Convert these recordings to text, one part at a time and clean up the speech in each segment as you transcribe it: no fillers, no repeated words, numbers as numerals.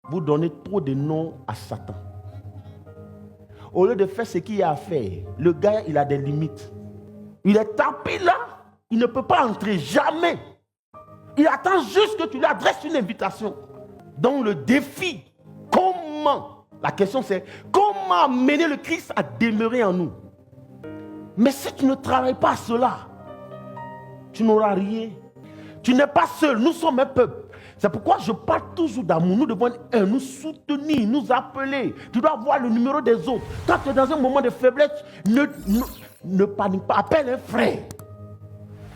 Vous donnez trop de noms à Satan. Au lieu de faire ce qu'il y a à faire, le gars, il a des limites. Il est tapé là, il ne peut pas entrer, jamais. Il attend juste que tu lui adresses une invitation. Donc le défi, comment? La question c'est, comment amener le Christ à demeurer en nous? Mais si tu ne travailles pas à cela, tu n'auras rien. Tu n'es pas seul, nous sommes un peuple. C'est pourquoi je parle toujours d'amour. Nous devons nous soutenir, nous appeler. Tu dois voir le numéro des autres. Quand tu es dans un moment de faiblesse, ne panique pas. Appelle un frère.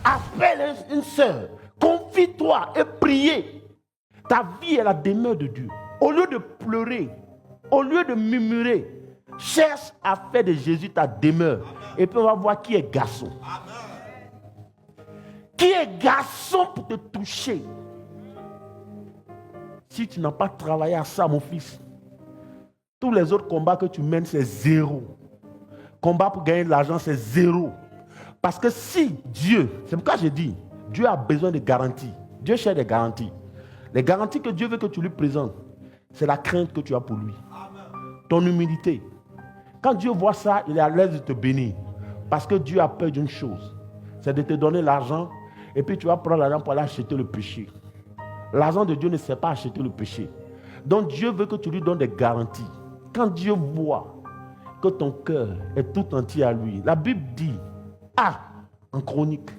Appelle une soeur. Confie-toi et prie. Ta vie est la demeure de Dieu. Au lieu de pleurer, au lieu de murmurer, cherche à faire de Jésus ta demeure. Et puis on va voir qui est garçon. Qui est garçon pour te toucher. Si tu n'as pas travaillé à ça, mon fils, tous les autres combats que tu mènes, c'est zéro. Combat pour gagner de l'argent, c'est zéro. Parce que si Dieu, c'est pourquoi je dis, Dieu a besoin de garanties. Dieu cherche des garanties. Les garanties que Dieu veut que tu lui présentes, c'est la crainte que tu as pour lui. Ton humilité. Quand Dieu voit ça, il est à l'aise de te bénir. Parce que Dieu a peur d'une chose, c'est de te donner l'argent et puis tu vas prendre l'argent pour aller acheter le péché. L'argent de Dieu ne sait pas acheter le péché. Donc Dieu veut que tu lui donnes des garanties. Quand Dieu voit que ton cœur est tout entier à lui, la Bible dit, en Chronique,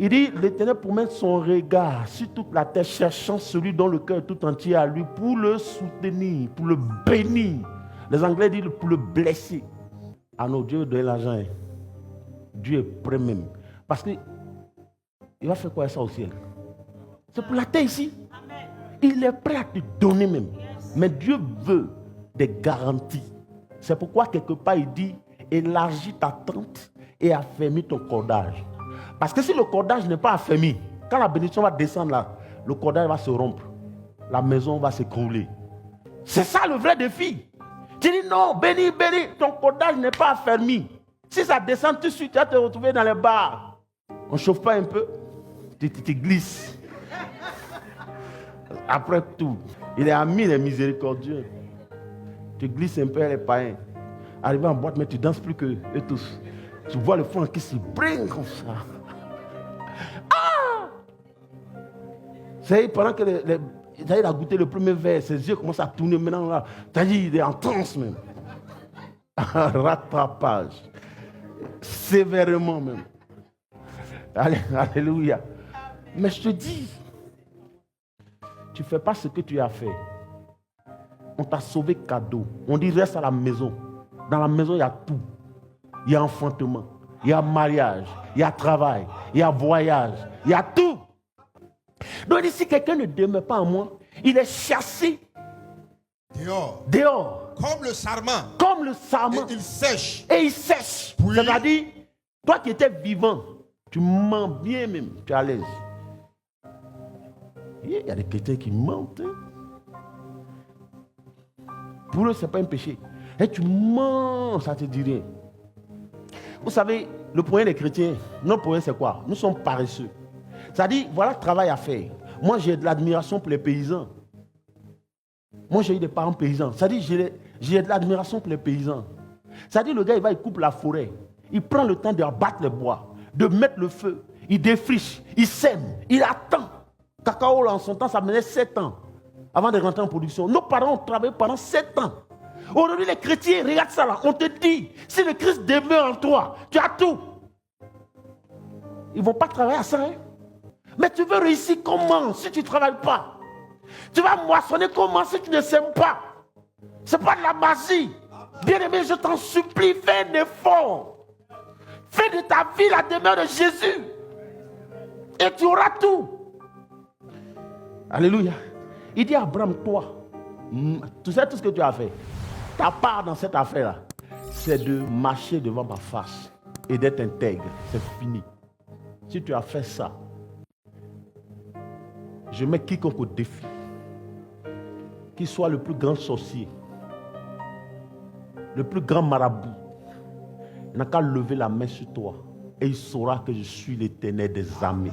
il dit, l'Éternel promène son regard sur toute la terre, cherchant celui dont le cœur est tout entier à lui pour le soutenir, pour le bénir. Les Anglais disent pour le blesser. Ah non, Dieu veut donner l'argent. Dieu est prêt même. Parce qu'il va faire quoi ça au ciel? C'est pour la terre ici. Il est prêt à te donner même. Mais Dieu veut des garanties. C'est pourquoi quelque part il dit, élargis ta tente et affermis ton cordage. Parce que si le cordage n'est pas affermi, quand la bénédiction va descendre là, le cordage va se rompre. La maison va s'écrouler. C'est ça le vrai défi. Tu dis non, béni, ton cordage n'est pas affermi. Si ça descend tout de suite, tu vas te retrouver dans les bars. On ne chauffe pas un peu, tu glisses. Après tout, il est ami des miséricordieux. Tu glisses un peu les païens. Arrivé en boîte, mais tu danses plus qu'eux tous. Tu vois le fond qui se brinque comme ça. C'est pendant que il a goûté le premier verre, ses yeux commencent à tourner maintenant là. C'est-à-dire il est en transe même. Rattrapage. Sévèrement même. Alléluia. Mais je te dis, tu ne fais pas ce que tu as fait. On t'a sauvé cadeau. On dit reste à la maison. Dans la maison, il y a tout. Il y a enfantement, il y a mariage, il y a travail, il y a voyage, il y a tout. Donc si quelqu'un ne demeure pas en moi, il est chassé dehors. Comme le sarment. Comme le sarment. Et il sèche. Et il sèche. Puis, c'est-à-dire, toi qui étais vivant, tu mens bien même, tu es à l'aise. Il y a des chrétiens qui mentent. Pour eux, ce n'est pas un péché. Et tu mens, ça ne te dit rien. Vous savez, le problème des chrétiens, notre problème c'est quoi? Nous sommes paresseux. C'est-à-dire, voilà le travail à faire. Moi, j'ai de l'admiration pour les paysans. Moi, j'ai eu des parents paysans. C'est-à-dire, j'ai de l'admiration pour les paysans. C'est-à-dire, le gars, il coupe la forêt. Il prend le temps de abattre le bois, de mettre le feu. Il défriche, il sème, il attend. Cacao, là, en son temps, ça menait 7 ans avant de rentrer en production. Nos parents ont travaillé pendant 7 ans. Aujourd'hui, les chrétiens, regarde ça là, on te dit, si le Christ demeure en toi, tu as tout. Ils ne vont pas travailler à ça. Hein? Mais tu veux réussir comment si tu ne travailles pas? Tu vas moissonner comment si tu ne sèmes pas? Ce n'est pas de la magie. Bien-aimé, je t'en supplie, fais un effort. Fais de ta vie la demeure de Jésus. Et tu auras tout. Alléluia. Il dit à Abraham, toi, tu sais tout ce que tu as fait. Ta part dans cette affaire-là, c'est de marcher devant ma face et d'être intègre. C'est fini. Si tu as fait ça, je mets quiconque au défi, qu'il soit le plus grand sorcier, le plus grand marabout, il n'a qu'à lever la main sur toi et il saura que je suis l'Éternel des armées.